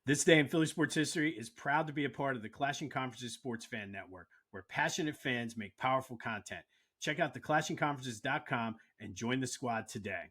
This day in Philly sports history is proud to be a part of the Clashing Conferences Sports Fan Network, where passionate fans make powerful content. Check out theclashingconferences.com and join the squad today.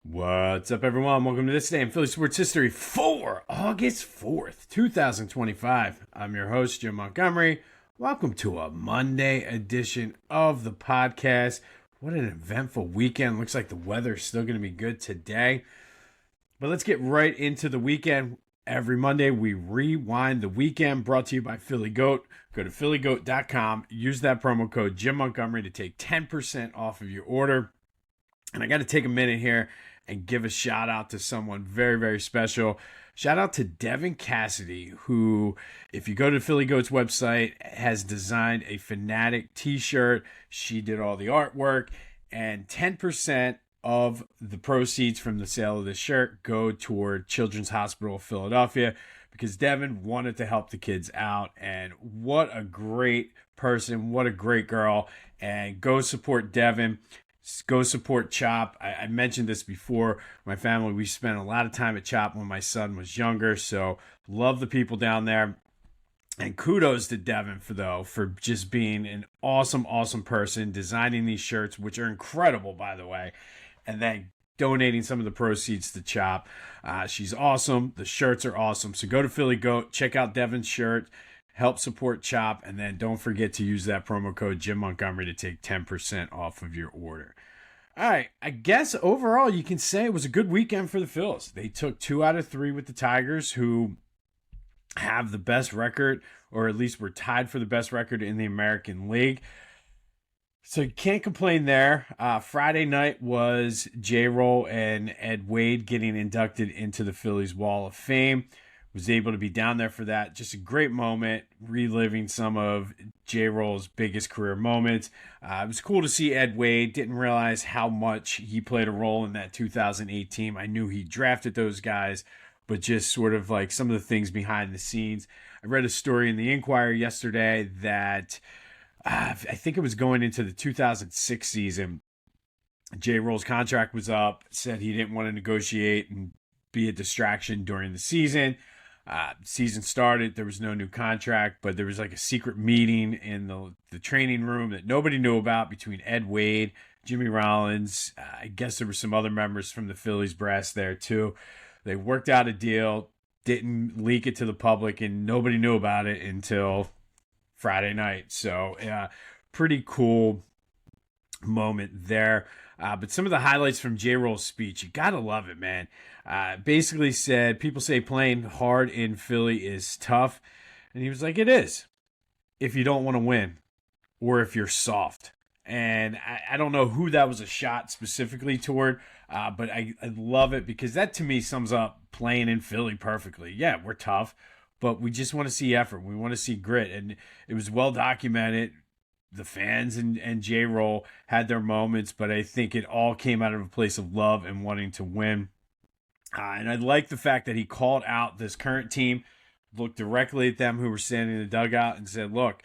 What's up, everyone? Welcome to This Day in Philly Sports History for August 4th, 2025. I'm your host, Jim Montgomery. Welcome to a Monday edition of the podcast. What an eventful weekend. Looks like the weather's still going to be good today. But let's get right into the weekend. Every Monday, we rewind the weekend, brought to you by Philly Goat. Go to phillygoat.com. Use that promo code Jim Montgomery to take 10% off of your order. And I got to take a minute here and give a shout out to someone very, very special. Shout out to Devin Cassidy, who, if you go to Philly Goat's website, has designed a Fanatic t-shirt. She did all the artwork, and 10% of the proceeds from the sale of this shirt go toward Children's Hospital of Philadelphia, because Devin wanted to help the kids out. And what a great person, what a great girl. And go support Devin. Go support CHOP. I mentioned this before. My family, we spent a lot of time at CHOP when my son was younger. So love the people down there. And kudos to Devin for just being an awesome, awesome person, designing these shirts, which are incredible, by the way, and then donating some of the proceeds to CHOP. She's awesome. The shirts are awesome. So go to Philly Goat, check out Devin's shirt, help support CHOP, and then don't forget to use that promo code Jim Montgomery to take 10% off of your order. All right, I guess overall you can say it was a good weekend for the Phillies. They took 2 out of 3 with the Tigers, who have the best record, or at least were tied for the best record in the American League. So you can't complain there. Friday night was J-Roll and Ed Wade getting inducted into the Phillies Wall of Fame. Was able to be down there for that. Just a great moment, reliving some of J-Roll's biggest career moments. It was cool to see Ed Wade. Didn't realize how much he played a role in that 2008 team. I knew he drafted those guys, but just sort of like some of the things behind the scenes. I read a story in the Inquirer yesterday that I think it was going into the 2006 season. J-Roll's contract was up, said he didn't want to negotiate and be a distraction during the season. Season started, there was no new contract, but there was like a secret meeting in the training room that nobody knew about between Ed Wade, Jimmy Rollins. I guess there were some other members from the Phillies brass there too. They worked out a deal, didn't leak it to the public, and nobody knew about it until Friday night. So pretty cool moment there. But some of the highlights from J-Roll's speech, you gotta love it, man. Basically said, people say playing hard in Philly is tough. And he was like, it is, if you don't want to win or if you're soft. And I don't know who that was a shot specifically toward, but I love it, because that to me sums up playing in Philly perfectly. Yeah, we're tough, but we just want to see effort. We want to see grit. And it was well documented. The fans and J-Roll had their moments, but I think it all came out of a place of love and wanting to win. And I like the fact that he called out this current team, looked directly at them who were standing in the dugout and said, look,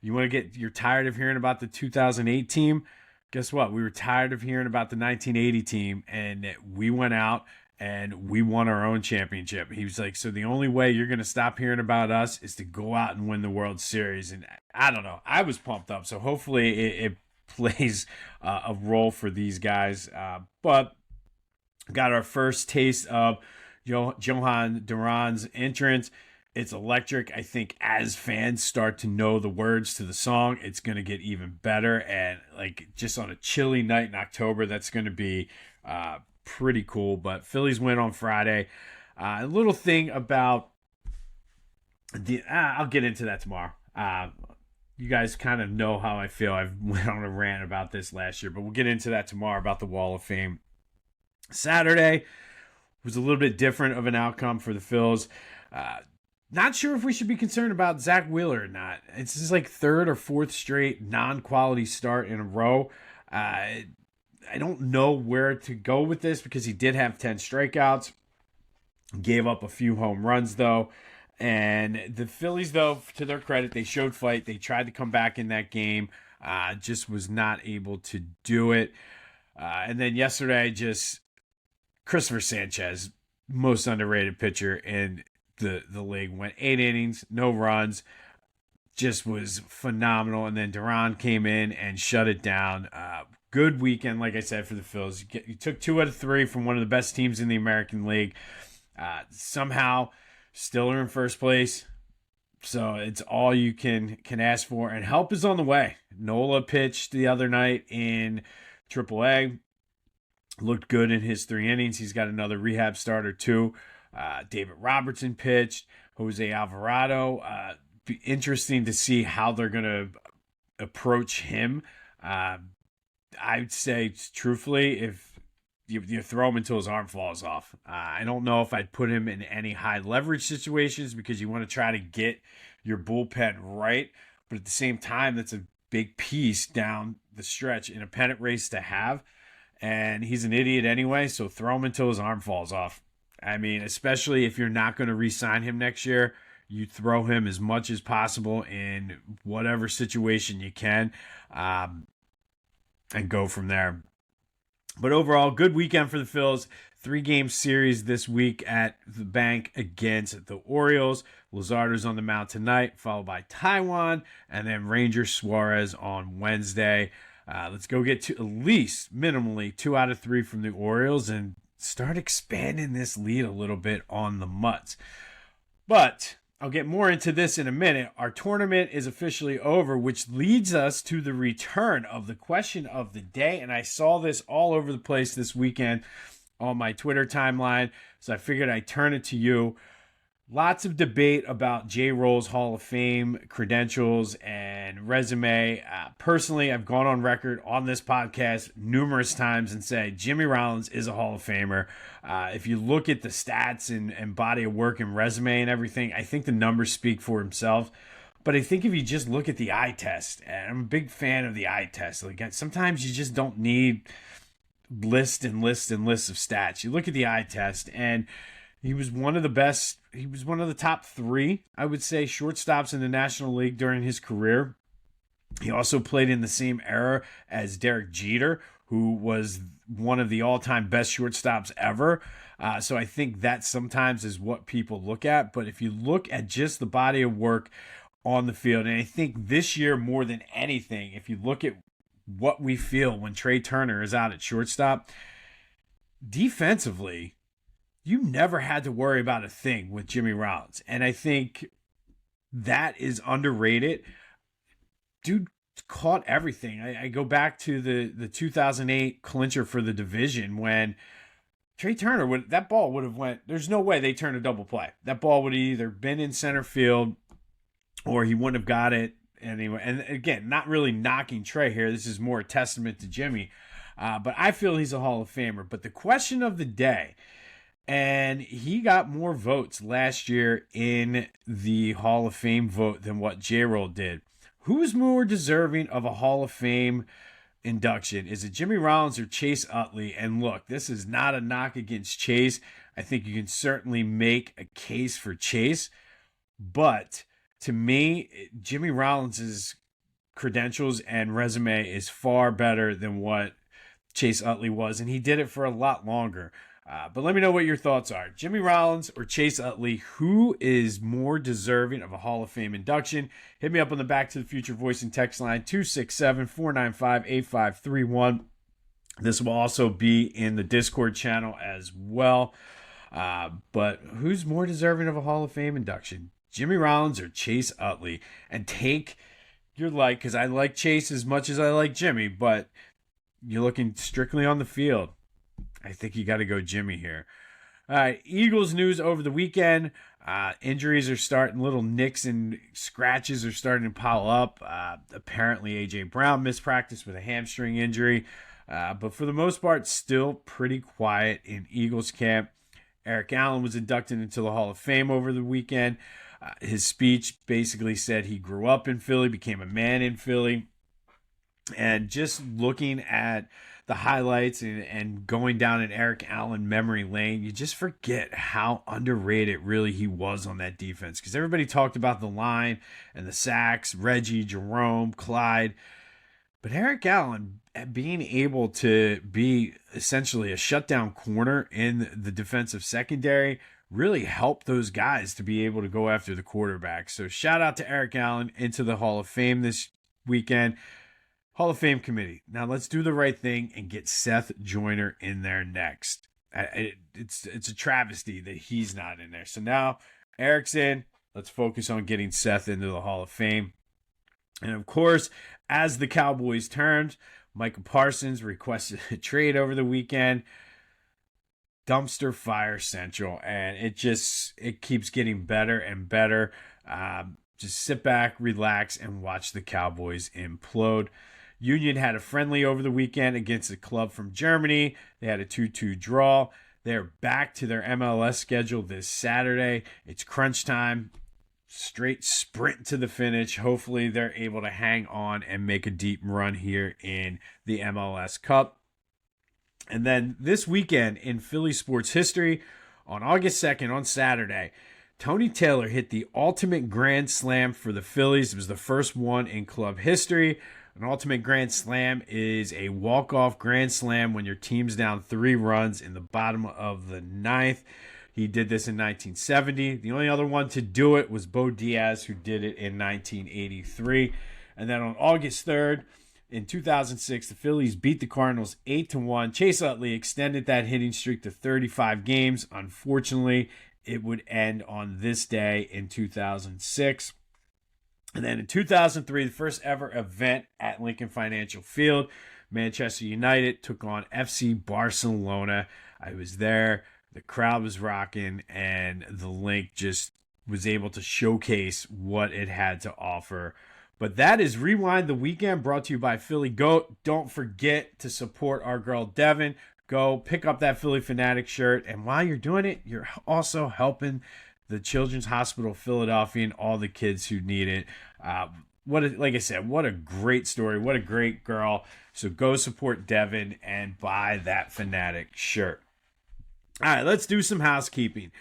you're tired of hearing about the 2008 team? Guess what? We were tired of hearing about the 1980 team, and we went out and we won our own championship. He was like, so the only way you're going to stop hearing about us is to go out and win the World Series. And I don't know. I was pumped up. So hopefully it plays a role for these guys. But got our first taste of Johan Duran's entrance. It's electric. I think as fans start to know the words to the song, it's going to get even better. And like just on a chilly night in October, that's going to be pretty cool. But Phillies win on Friday. A little thing about I'll get into that tomorrow. You guys kind of know how I feel. I went on a rant about this last year, but we'll get into that tomorrow about the Wall of Fame. Saturday was a little bit different of an outcome for the Phils. Not sure if we should be concerned about Zach Wheeler or not. It's his like third or fourth straight non-quality start in a row. I don't know where to go with this because he did have 10 strikeouts, gave up a few home runs though. And the Phillies, though, to their credit, they showed fight. They tried to come back in that game, just was not able to do it. And then yesterday, just Christopher Sanchez, most underrated pitcher in the league, went 8 innings, no runs, just was phenomenal. And then Duran came in and shut it down. Good weekend, like I said, for the Phillies. You took 2 out of 3 from one of the best teams in the American League. Somehow still are in first place, so it's all you can ask for, and help is on the way. Nola pitched the other night in AAA, looked good in his 3 innings. He's got another rehab starter too. David Robertson pitched. Jose Alvarado. Be interesting to see how they're going to approach him. I'd say, truthfully, if you throw him until his arm falls off. I don't know if I'd put him in any high leverage situations because you want to try to get your bullpen right. But at the same time, that's a big piece down the stretch in a pennant race to have. And he's an idiot anyway, so throw him until his arm falls off. I mean, especially if you're not going to re-sign him next year, you throw him as much as possible in whatever situation you can, and go from there. But overall, good weekend for the Phils. 3-game series this week at the bank against the Orioles. Luzardo's on the mound tonight, followed by Taiwan, and then Ranger Suarez on Wednesday. Let's go get to at least minimally 2 out of 3 from the Orioles and start expanding this lead a little bit on the Mutts. But I'll get more into this in a minute. Our tournament is officially over, which leads us to the return of the question of the day. And I saw this all over the place this weekend on my Twitter timeline, so I figured I'd turn it to you. Lots of debate about J. Roll's Hall of Fame credentials and resume. Personally, I've gone on record on this podcast numerous times and say Jimmy Rollins is a Hall of Famer. If you look at the stats and body of work and resume and everything, I think the numbers speak for himself. But I think if you just look at the eye test, and I'm a big fan of the eye test. Like, sometimes you just don't need lists and lists and lists of stats. You look at the eye test, and he was one of the best. He was one of the top 3, I would say, shortstops in the National League during his career. He also played in the same era as Derek Jeter, who was one of the all-time best shortstops ever. So I think that sometimes is what people look at. But if you look at just the body of work on the field, and I think this year more than anything, if you look at what we feel when Trey Turner is out at shortstop, defensively, you never had to worry about a thing with Jimmy Rollins. And I think that is underrated. Dude caught everything. I go back to the 2008 clincher for the division when Trey Turner, that ball would have went, there's no way they turned a double play. That ball would have either been in center field or he wouldn't have got it anyway. And again, not really knocking Trey here. This is more a testament to Jimmy. But I feel he's a Hall of Famer. But the question of the day, and he got more votes last year in the Hall of Fame vote than what J-Roll did. Who's more deserving of a Hall of Fame induction? Is it Jimmy Rollins or Chase Utley? And look, this is not a knock against Chase. I think you can certainly make a case for Chase. But to me, Jimmy Rollins' credentials and resume is far better than what Chase Utley was. And he did it for a lot longer. But let me know what your thoughts are. Jimmy Rollins or Chase Utley, who is more deserving of a Hall of Fame induction? Hit me up on the Back to the Future voice and text line 267-495-8531. This will also be in the Discord channel as well. But who's more deserving of a Hall of Fame induction? Jimmy Rollins or Chase Utley? And take your like, because I like Chase as much as I like Jimmy, but you're looking strictly on the field. I think you got to go Jimmy here. All right, Eagles news over the weekend. Injuries are starting, little nicks and scratches are starting to pile up. Apparently, A.J. Brown missed practice with a hamstring injury. But for the most part, still pretty quiet in Eagles camp. Eric Allen was inducted into the Hall of Fame over the weekend. His speech basically said he grew up in Philly, became a man in Philly. And just looking at the highlights and going down an Eric Allen memory lane, you just forget how underrated really he was on that defense. Because everybody talked about the line and the sacks, Reggie, Jerome, Clyde. But Eric Allen being able to be essentially a shutdown corner in the defensive secondary really helped those guys to be able to go after the quarterback. So shout out to Eric Allen into the Hall of Fame this weekend. Hall of Fame committee. Now let's do the right thing and get Seth Joyner in there next. It's a travesty that he's not in there. So now Eric's in. Let's focus on getting Seth into the Hall of Fame. And of course, as the Cowboys turned, Michael Parsons requested a trade over the weekend. Dumpster fire central, and it keeps getting better and better. Just sit back, relax, and watch the Cowboys implode. Union had a friendly over the weekend against a club from Germany. They had a 2-2 draw. They're back to their MLS schedule this Saturday. It's crunch time. Straight sprint to the finish. Hopefully they're able to hang on and make a deep run here in the MLS Cup. And then this weekend in Philly sports history, on August 2nd, on Saturday, Tony Taylor hit the ultimate grand slam for the Phillies. It was the first one in club history. An ultimate grand slam is a walk-off grand slam when your team's down 3 runs in the bottom of the 9th. He did this in 1970. The only other one to do it was Bo Diaz, who did it in 1983. And then on August 3rd, in 2006, the Phillies beat the Cardinals 8-1. Chase Utley extended that hitting streak to 35 games. Unfortunately, it would end on this day in 2006. And then in 2003, the first ever event at Lincoln Financial Field, Manchester United took on FC Barcelona. I was there. The crowd was rocking, and the Link just was able to showcase what it had to offer. But that is Rewind the Weekend, brought to you by Philly Goat. Don't forget to support our girl Devin. Go pick up that Philly Fanatic shirt. And while you're doing it, you're also helping the Children's Hospital Philadelphia and all the kids who need it. Like I said, what a great story. What a great girl. So go support Devin and buy that Fanatic shirt. All right, let's do some housekeeping.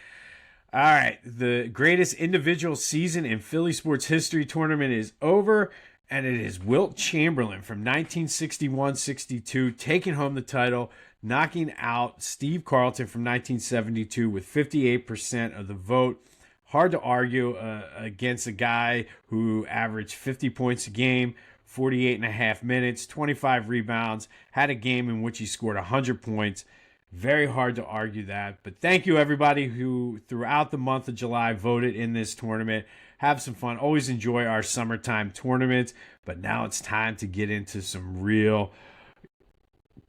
All right, the greatest individual season in Philly sports history tournament is over, and it is Wilt Chamberlain from 1961-62 taking home the title, knocking out Steve Carlton from 1972 with 58% of the vote. Hard to argue against a guy who averaged 50 points a game, 48 and a half minutes, 25 rebounds, had a game in which he scored 100 points. Very hard to argue that. But thank you, everybody who throughout the month of July voted in this tournament. Have some fun. Always enjoy our summertime tournaments. But now it's time to get into some real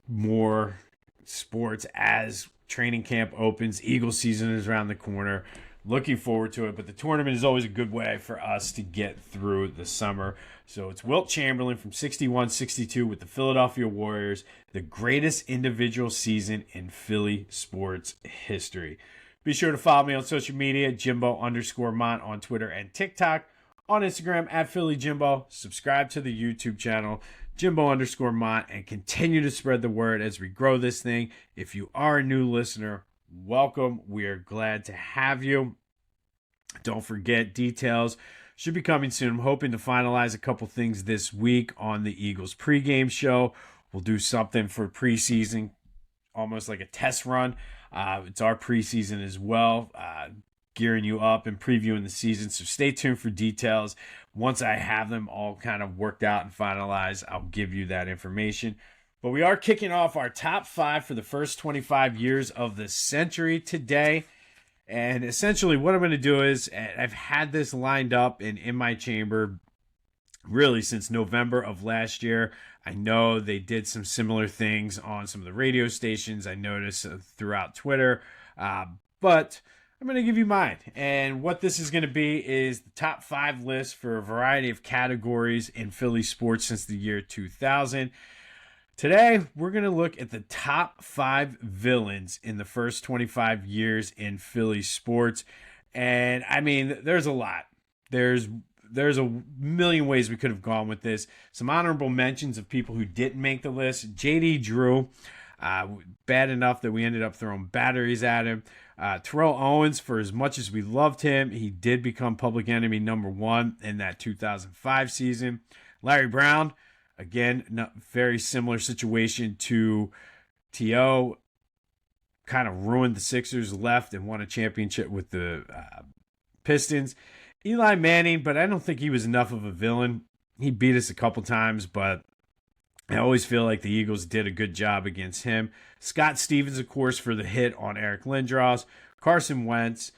more sports as training camp opens. Eagle season is around the corner. Looking forward to it. But the tournament is always a good way for us to get through the summer. So it's Wilt Chamberlain from 61-62 with the Philadelphia Warriors, the greatest individual season in Philly sports history. Be sure to follow me on social media, Jimbo_Mont on Twitter and TikTok. On Instagram, at Philly Jimbo. Subscribe to the YouTube channel, Jimbo_Mont, and continue to spread the word as we grow this thing. If you are a new listener, welcome. We are glad to have you. Don't forget, details should be coming soon. I'm hoping to finalize a couple things this week on the Eagles pregame show. We'll do something for preseason, almost like a test run. It's our preseason as well, gearing you up and previewing the season. So stay tuned for details. Once I have them all kind of worked out and finalized, I'll give you that information. But we are kicking off our top 5 for the first 25 years of the century today. And essentially what I'm going to do is, I've had this lined up and in my chamber really since November of last year. I know they did some similar things on some of the radio stations I noticed throughout Twitter. But I'm going to give you mine. And what this is going to be is the top 5 list for a variety of categories in Philly sports since the year 2000. Today, we're going to look at the top 5 villains in the first 25 years in Philly sports. And, I mean, there's a lot. There's there's a million ways we could have gone with this. Some honorable mentions of people who didn't make the list. J.D. Drew, bad enough that we ended up throwing batteries at him. Terrell Owens, for as much as we loved him, he did become public enemy number 1 in that 2005 season. Larry Brown, again, very similar situation to T.O., kind of ruined the Sixers, left and won a championship with the Pistons. Eli Manning, but I don't think he was enough of a villain. He beat us a couple times, but I always feel like the Eagles did a good job against him. Scott Stevens, of course, for the hit on Eric Lindros. Carson Wentz.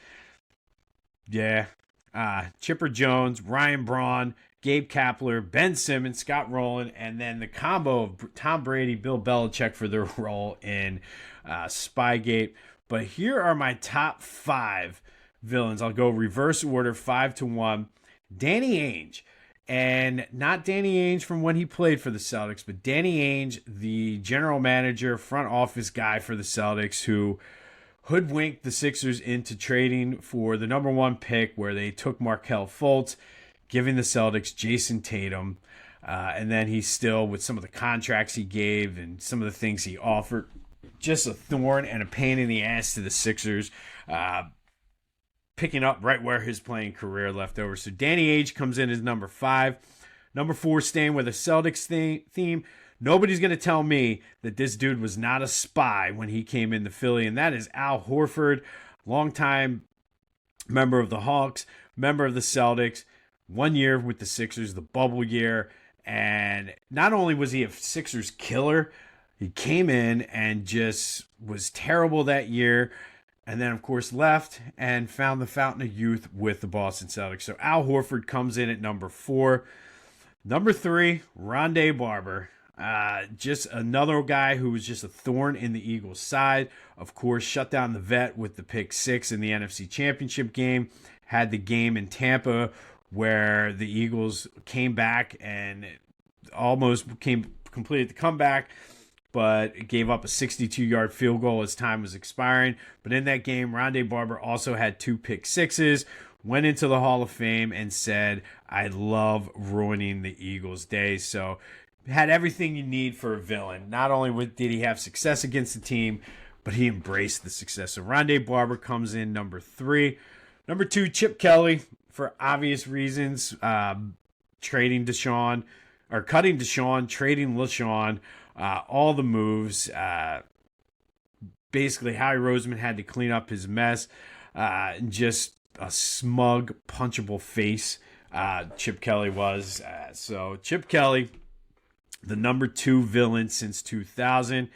Yeah. Chipper Jones, Ryan Braun, Gabe Kapler, Ben Simmons, Scott Rowland, and then the combo of Tom Brady, Bill Belichick for their role in Spygate. But here are my top 5 villains. I'll go reverse order, 5 to 1. Danny Ainge. And not Danny Ainge from when he played for the Celtics, but Danny Ainge, the general manager, front office guy for the Celtics, who hoodwinked the Sixers into trading for the number 1 pick, where they took Markelle Fultz, giving the Celtics Jason Tatum. And then he still, with some of the contracts he gave and some of the things he offered, just a thorn and a pain in the ass to the Sixers. Picking up right where his playing career left over. So Danny Ainge comes in as number 5. Number 4, staying with a Celtics theme. Nobody's going to tell me that this dude was not a spy when he came into Philly, and that is Al Horford, longtime member of the Hawks, member of the Celtics, 1 year with the Sixers, the bubble year, and not only was he a Sixers killer, he came in and just was terrible that year. And then, of course, left and found the fountain of youth with the Boston Celtics. So Al Horford comes in at number 4. Number 3, Rondé Barber. Just another guy who was just a thorn in the Eagles' side. Of course, shut down the vet with the pick 6 in the NFC Championship game. Had the game in Tampa where the Eagles came back and almost completed the comeback, but gave up a 62-yard field goal as time was expiring. But in that game, Rondé Barber also had 2 pick 6s, went into the Hall of Fame, and said, "I love ruining the Eagles' day." So had everything you need for a villain. Not only did he have success against the team, but he embraced the success. So Rondé Barber comes in number 3. Number 2, Chip Kelly, for obvious reasons, cutting Deshaun, trading LaShawn. All the moves. Basically, Howie Roseman had to clean up his mess. Just a smug, punchable face. Chip Kelly was. So Chip Kelly, the number 2 villain since 2000,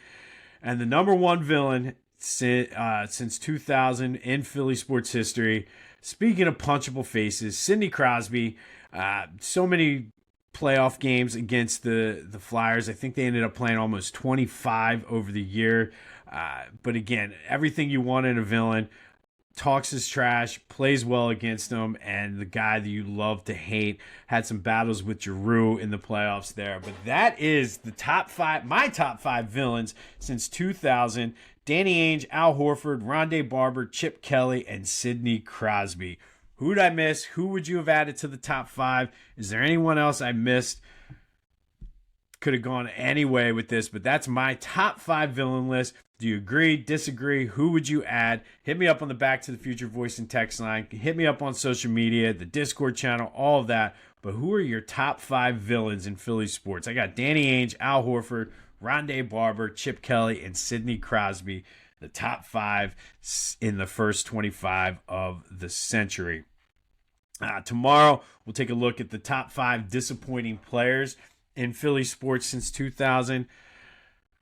and the number 1 villain since 2000 in Philly sports history. Speaking of punchable faces, Sidney Crosby. So many playoff games against the Flyers. I think they ended up playing almost 25 over the year. But again, everything you want in a villain. Talks his trash, plays well against them, and the guy that you love to hate. Had some battles with Giroux in the playoffs there. But that is the top 5, my top 5 villains since 2000. Danny Ainge, Al Horford, Rondé Barber, Chip Kelly, and Sidney Crosby. Who'd I miss? Who would you have added to the top 5? Is there anyone else I missed? Could have gone any way with this, but that's my top 5 villain list. Do you agree, disagree? Who would you add? Hit me up on the Back to the Future voice and text line. Hit me up on social media, the Discord channel, all of that. But who are your top 5 villains in Philly sports? I got Danny Ainge, Al Horford, Rondé Barber, Chip Kelly, and Sidney Crosby. The top 5 in the first 25 of the century. Tomorrow, we'll take a look at the top 5 disappointing players in Philly sports since 2000.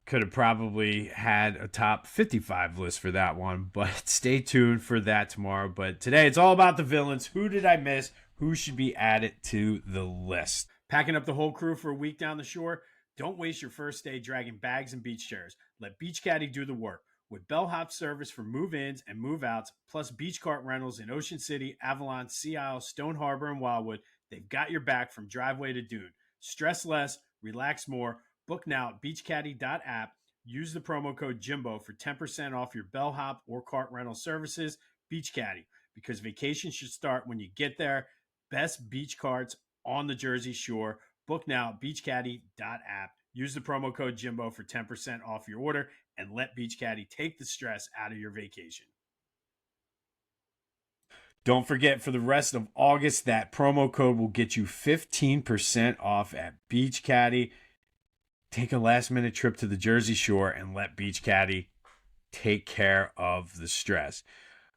Could have probably had a top 55 list for that one, but stay tuned for that tomorrow. But today, it's all about the villains. Who did I miss? Who should be added to the list? Packing up the whole crew for a week down the shore? Don't waste your first day dragging bags and beach chairs. Let Beach Caddy do the work. With bellhop service for move-ins and move-outs, plus beach cart rentals in Ocean City, Avalon, Sea Isle, Stone Harbor, and Wildwood, they've got your back from driveway to dune. Stress less, relax more. Book now at beachcaddy.app. Use the promo code Jimbo for 10% off your bellhop or cart rental services. Beach Caddy, because vacation should start when you get there. best beach cards on the Jersey Shore. Book now at beachcaddy.app. Use the promo code Jimbo for 10% off your order and let Beach Caddy take the stress out of your vacation. Don't forget, for the rest of August, that promo code will get you 15% off at Beach Caddy. Take a last-minute trip to the Jersey Shore and let Beach Caddy take care of the stress.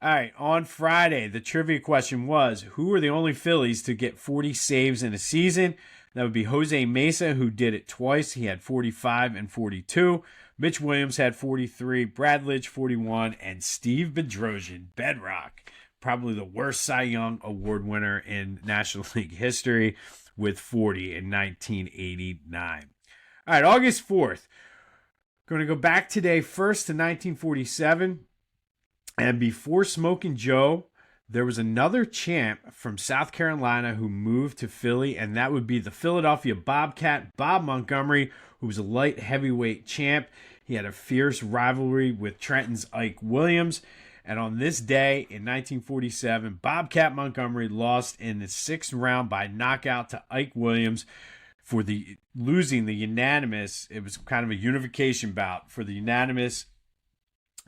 All right, on Friday, the trivia question was, who are the only Phillies to get 40 saves in a season? That would be Jose Mesa, who did it twice. He had 45 and 42. Mitch Williams had 43, Brad Lidge 41, and Steve Bedrosian, Bedrock, probably the worst Cy Young Award winner in National League history, with 40 in 1989. All right, August 4th. Going to go back today first to 1947. And before Smokin' Joe, there was another champ from South Carolina who moved to Philly, and that would be the Philadelphia Bobcat, Bob Montgomery, who was a light heavyweight champ. He had a fierce rivalry with Trenton's Ike Williams. And on this day in 1947, Bobcat Montgomery lost in the 6th round by knockout to Ike Williams for losing the unanimous. It was kind of a unification bout for the unanimous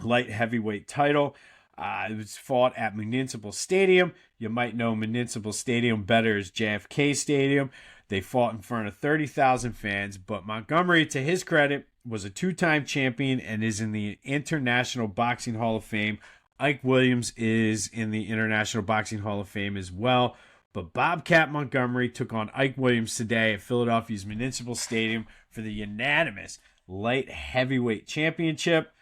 light heavyweight title. It was fought at Municipal Stadium. You might know Municipal Stadium better as JFK Stadium. They fought in front of 30,000 fans, but Montgomery, to his credit, was a 2-time champion and is in the International Boxing Hall of Fame. Ike Williams is in the International Boxing Hall of Fame as well. But Bobcat Montgomery took on Ike Williams today at Philadelphia's Municipal Stadium for the unanimous light heavyweight championship,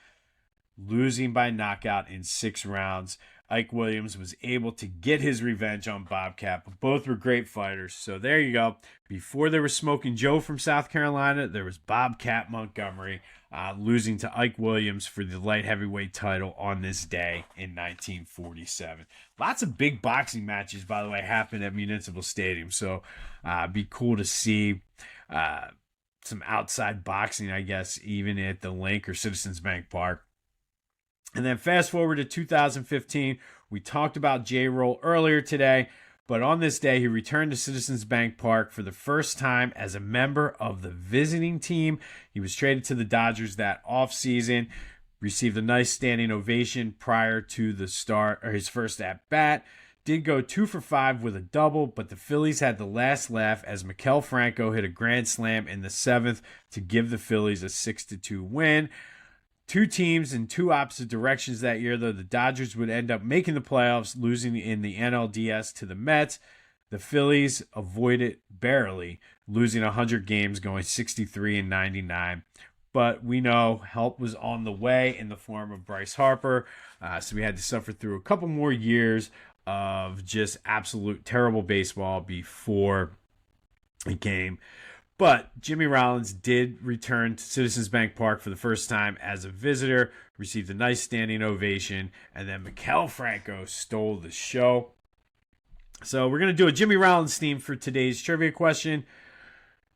losing by knockout in 6 rounds. Ike Williams was able to get his revenge on Bobcat, but both were great fighters. So there you go. Before there was Smokin' Joe from South Carolina, there was Bobcat Montgomery losing to Ike Williams for the light heavyweight title on this day in 1947. Lots of big boxing matches, by the way, happened at Municipal Stadium. So it'd be cool to see some outside boxing, I guess, even at the Link or Citizens Bank Park. And then fast forward to 2015, we talked about J-Roll earlier today, but on this day, he returned to Citizens Bank Park for the first time as a member of the visiting team. He was traded to the Dodgers that offseason, received a nice standing ovation prior to the start, or his first at-bat. Did go 2 for 5 with a double, but the Phillies had the last laugh as Maikel Franco hit a grand slam in the 7th to give the Phillies a 6-2 win. 2 teams in 2 opposite directions that year, though. The Dodgers would end up making the playoffs, losing in the NLDS to the Mets. The Phillies avoided barely, losing 100 games, going 63-99. But we know help was on the way in the form of Bryce Harper. So we had to suffer through a couple more years of just absolute terrible baseball before it came. But Jimmy Rollins did return to Citizens Bank Park for the first time as a visitor, received a nice standing ovation, and then Maikel Franco stole the show. So we're going to do a Jimmy Rollins theme for today's trivia question.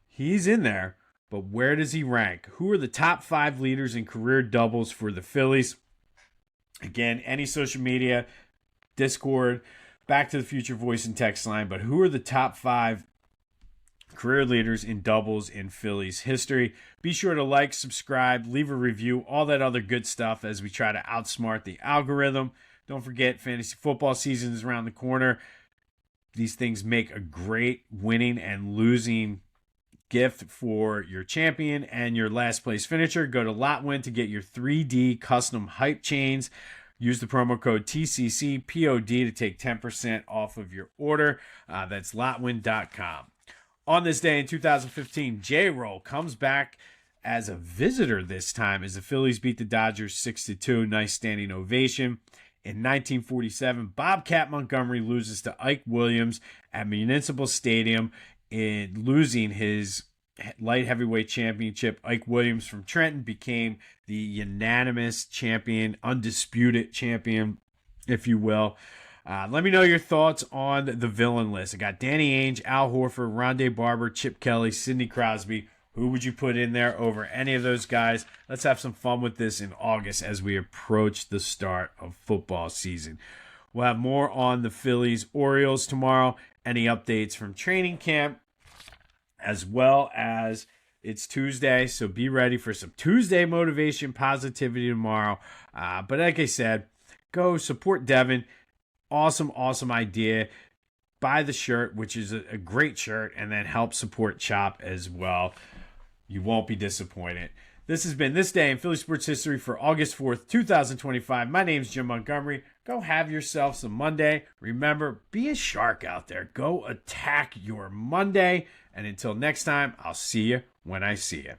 He's in there, but where does he rank? Who are the top 5 leaders in career doubles for the Phillies? Again, any social media, Discord, Back to the Future voice and text line, but who are the top 5 career leaders in doubles in Phillies history? Be sure to like, subscribe, leave a review, all that other good stuff as we try to outsmart the algorithm. Don't forget, fantasy football season is around the corner. These things make a great winning and losing gift for your champion and your last place finisher. Go to Lotwin to get your 3D custom hype chains. Use the promo code TCCPOD to take 10% off of your order. That's Lotwin.com. On this day in 2015, J-Roll comes back as a visitor this time as the Phillies beat the Dodgers 6-2. Nice standing ovation. In 1947, Bobcat Montgomery loses to Ike Williams at Municipal Stadium in losing his light heavyweight championship. Ike Williams from Trenton became the unanimous champion, undisputed champion, if you will. Let me know your thoughts on the villain list. I got Danny Ainge, Al Horford, Rondé Barber, Chip Kelly, Sidney Crosby. Who would you put in there over any of those guys? Let's have some fun with this in August as we approach the start of football season. We'll have more on the Phillies Orioles tomorrow. Any updates from training camp, as well as it's Tuesday, so be ready for some Tuesday motivation, positivity tomorrow. But like I said, go support Devin. Awesome idea. Buy the shirt, which is a great shirt, and then help support Chop as well. You won't be disappointed. This has been This Day in Philly Sports History for August 4th, 2025. My name's Jim Montgomery. Go have yourself some Monday. Remember, be a shark out there. Go attack your Monday. And until next time, I'll see you when I see you.